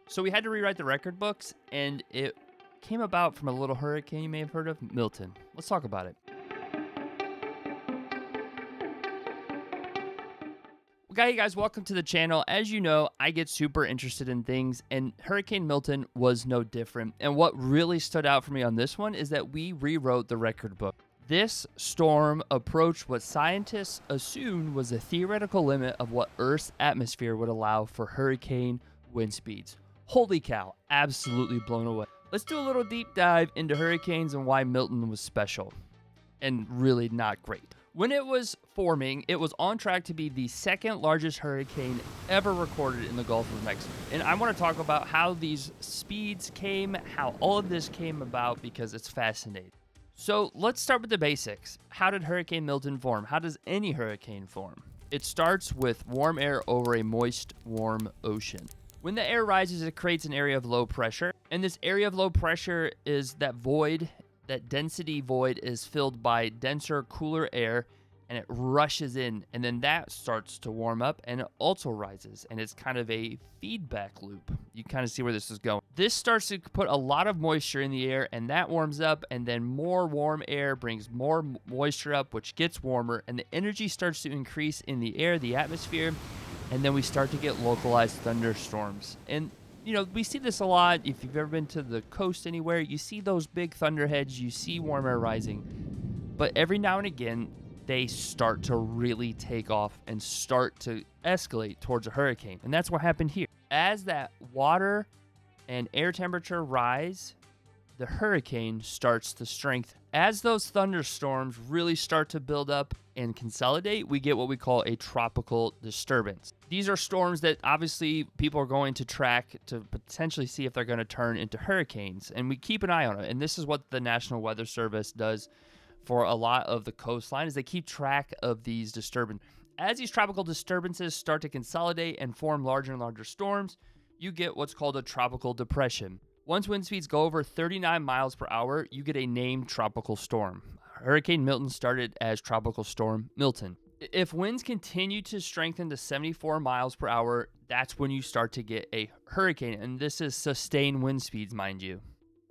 So we had to rewrite the record books, and it came about from a little hurricane you may have heard of, Milton. Let's talk about it. Okay, guys, welcome to the channel. As you know, I get super interested in things, and Hurricane Milton was no different. And what really stood out for me on this one is that we rewrote the record book. This storm approached what scientists assumed was a theoretical limit of what Earth's atmosphere would allow for hurricane wind speeds. Holy cow, absolutely blown away. Let's do a little deep dive into hurricanes and why Milton was special and really not great. When it was forming, it was on track to be the second largest hurricane ever recorded in the Gulf of Mexico. And I want to talk about how these speeds came, how all of this came about, because it's fascinating. So let's start with the basics. How did Hurricane Milton form? How does any hurricane form? It starts with warm air over a moist, warm ocean. When the air rises, it creates an area of low pressure. And this area of low pressure is that void. That density void is filled by denser, cooler air, and it rushes in, and then that starts to warm up, and it also rises, and it's kind of a feedback loop. You kind of see where this is going. This starts to put a lot of moisture in the air, and that warms up, and then more warm air brings more moisture up, which gets warmer, and the energy starts to increase in the air, the atmosphere, and then we start to get localized thunderstorms. And you know, we see this a lot. If you've ever been to the coast anywhere, you see those big thunderheads, you see warm air rising. But every now and again, they start to really take off and start to escalate towards a hurricane. And that's what happened here. As that water and air temperature rise, the hurricane starts to strengthen. As those thunderstorms really start to build up and consolidate, we get what we call a tropical disturbance. These are storms that obviously people are going to track to potentially see if they're going to turn into hurricanes, and we keep an eye on it. And this is what the National Weather Service does for a lot of the coastline, is they keep track of these disturbances. As these tropical disturbances start to consolidate and form larger and larger storms, you get what's called a tropical depression. Once wind speeds go over 39 miles per hour, you get a named tropical storm. Hurricane Milton started as Tropical Storm Milton. If winds continue to strengthen to 74 miles per hour, that's when you start to get a hurricane, and this is sustained wind speeds, mind you.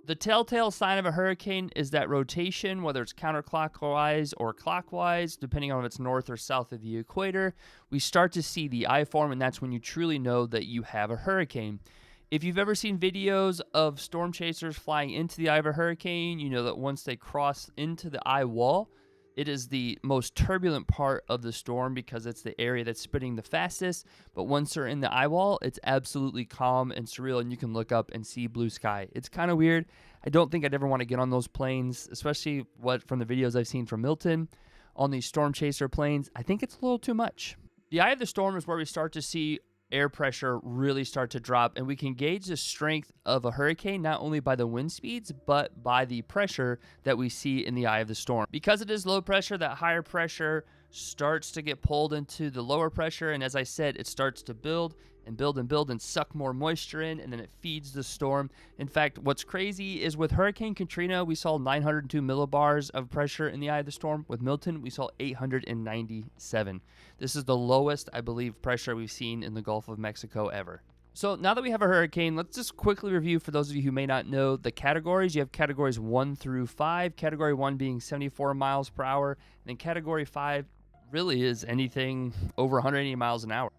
The telltale sign of a hurricane is that rotation, whether it's counterclockwise or clockwise, depending on if it's north or south of the equator. We start to see the eye form, and that's when you truly know that you have a hurricane. If you've ever seen videos of storm chasers flying into the eye of a hurricane, you know that once they cross into the eye wall, it is the most turbulent part of the storm because it's the area that's spinning the fastest. But once they're in the eye wall, it's absolutely calm and surreal, and you can look up and see blue sky. It's kind of weird. I don't think I'd ever want to get on those planes, especially from the videos I've seen from Milton on these storm chaser planes. I think it's a little too much. The eye of the storm is where we start to see air pressure really start to drop, and we can gauge the strength of a hurricane not only by the wind speeds but by the pressure that we see in the eye of the storm. Because it is low pressure, that higher pressure starts to get pulled into the lower pressure, and as I said, it starts to build and build and build and suck more moisture in, and then it feeds the storm. In fact, what's crazy is with Hurricane Katrina, we saw 902 millibars of pressure in the eye of the storm. With Milton, we saw 897. This is the lowest, I believe, pressure we've seen in the Gulf of Mexico ever. So now that we have a hurricane, let's just quickly review, for those of you who may not know, the categories. You have categories 1 through 5, category 1 being 74 miles per hour, and then category 5 really is anything over 180 miles an hour.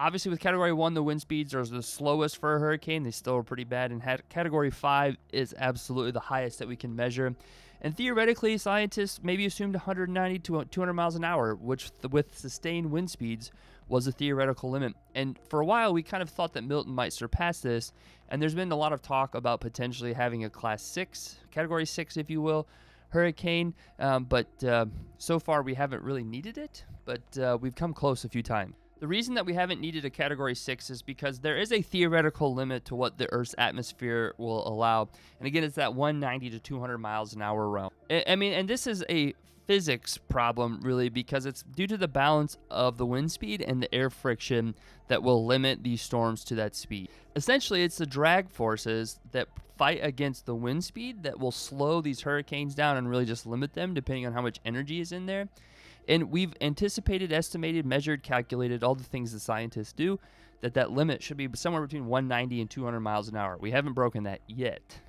Obviously, with Category 1, the wind speeds are the slowest for a hurricane. They still are pretty bad. And Category 5 is absolutely the highest that we can measure. And theoretically, scientists maybe assumed 190 to 200 miles an hour, which with sustained wind speeds was a theoretical limit. And for a while, we kind of thought that Milton might surpass this. And there's been a lot of talk about potentially having a Class 6, Category 6, if you will, hurricane. But so far, we haven't really needed it. But we've come close a few times. The reason that we haven't needed a Category 6 is because there is a theoretical limit to what the Earth's atmosphere will allow. And again, it's that 190 to 200 miles an hour realm. I mean, and this is a physics problem, really, because it's due to the balance of the wind speed and the air friction that will limit these storms to that speed. Essentially, it's the drag forces that fight against the wind speed that will slow these hurricanes down and really just limit them depending on how much energy is in there. And we've anticipated, estimated, measured, calculated, all the things the scientists do that limit should be somewhere between 190 and 200 miles an hour. We haven't broken that yet.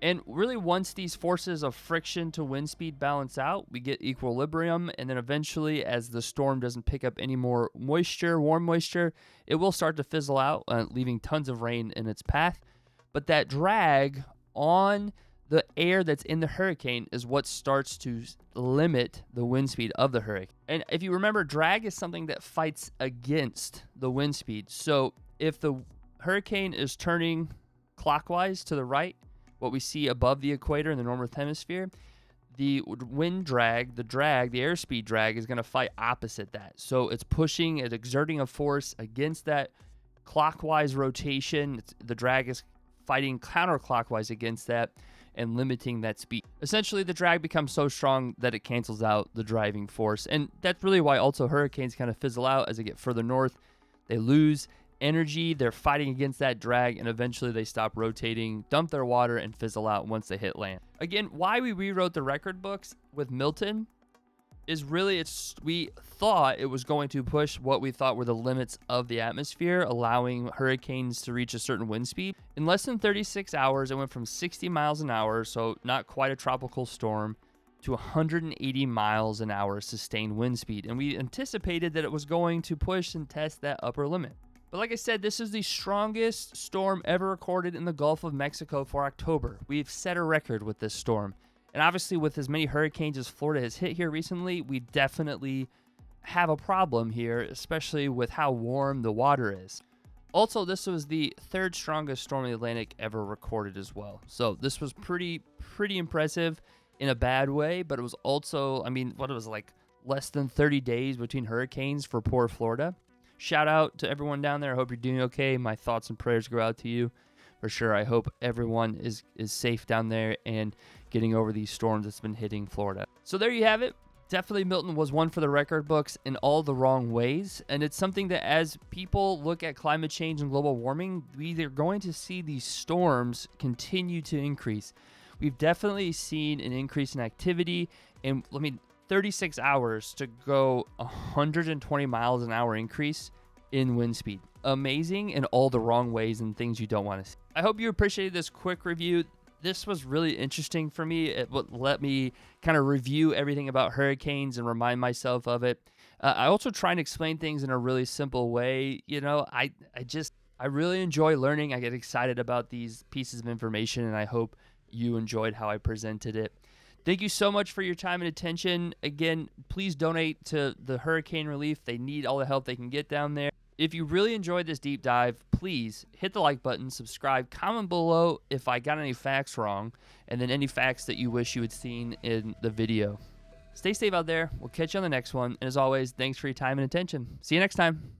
And really, once these forces of friction to wind speed balance out, we get equilibrium, and then eventually, as the storm doesn't pick up any more moisture, warm moisture, it will start to fizzle out, leaving tons of rain in its path. But that drag on the air that's in the hurricane is what starts to limit the wind speed of the hurricane. And if you remember, drag is something that fights against the wind speed. So if the hurricane is turning clockwise to the right, what we see above the equator in the northern hemisphere, the wind drag, the airspeed drag is going to fight opposite that. So it's pushing, it's exerting a force against that clockwise rotation. The drag is fighting counterclockwise against that and limiting that speed. Essentially, the drag becomes so strong that it cancels out the driving force. And that's really why also hurricanes kind of fizzle out as they get further north. They lose energy, they're fighting against that drag, and eventually they stop rotating, dump their water, and fizzle out once they hit land. Again, why we rewrote the record books with Milton is really we thought it was going to push what we thought were the limits of the atmosphere, allowing hurricanes to reach a certain wind speed. In less than 36 hours, it went from 60 miles an hour, so not quite a tropical storm, to 180 miles an hour sustained wind speed. And we anticipated that it was going to push and test that upper limit. But like I said, this is the strongest storm ever recorded in the Gulf of Mexico for October. We've set a record with this storm. And obviously, with as many hurricanes as Florida has hit here recently, we definitely have a problem here, especially with how warm the water is. Also, this was the third strongest storm in the Atlantic ever recorded as well. So this was pretty impressive in a bad way, but it was also, what it was like less than 30 days between hurricanes for poor Florida. Shout out to everyone down there. I hope you're doing okay. My thoughts and prayers go out to you. For sure, I hope everyone is safe down there and getting over these storms that's been hitting Florida. So there you have it. Definitely Milton was one for the record books in all the wrong ways. And it's something that as people look at climate change and global warming, we are going to see these storms continue to increase. We've definitely seen an increase in activity. And 36 hours to go 120 miles an hour increase in wind speed. Amazing in all the wrong ways and things you don't want to see. I hope you appreciated this quick review. This was really interesting for me. It would let me kind of review everything about hurricanes and remind myself of it. I also try and explain things in a really simple way. I really enjoy learning. I get excited about these pieces of information, and I hope you enjoyed how I presented it. Thank you so much for your time and attention. Again, please donate to the hurricane relief. They need all the help they can get down there. If you really enjoyed this deep dive, please hit the like button, subscribe, comment below if I got any facts wrong, and then any facts that you wish you had seen in the video. Stay safe out there. We'll catch you on the next one. And as always, thanks for your time and attention. See you next time.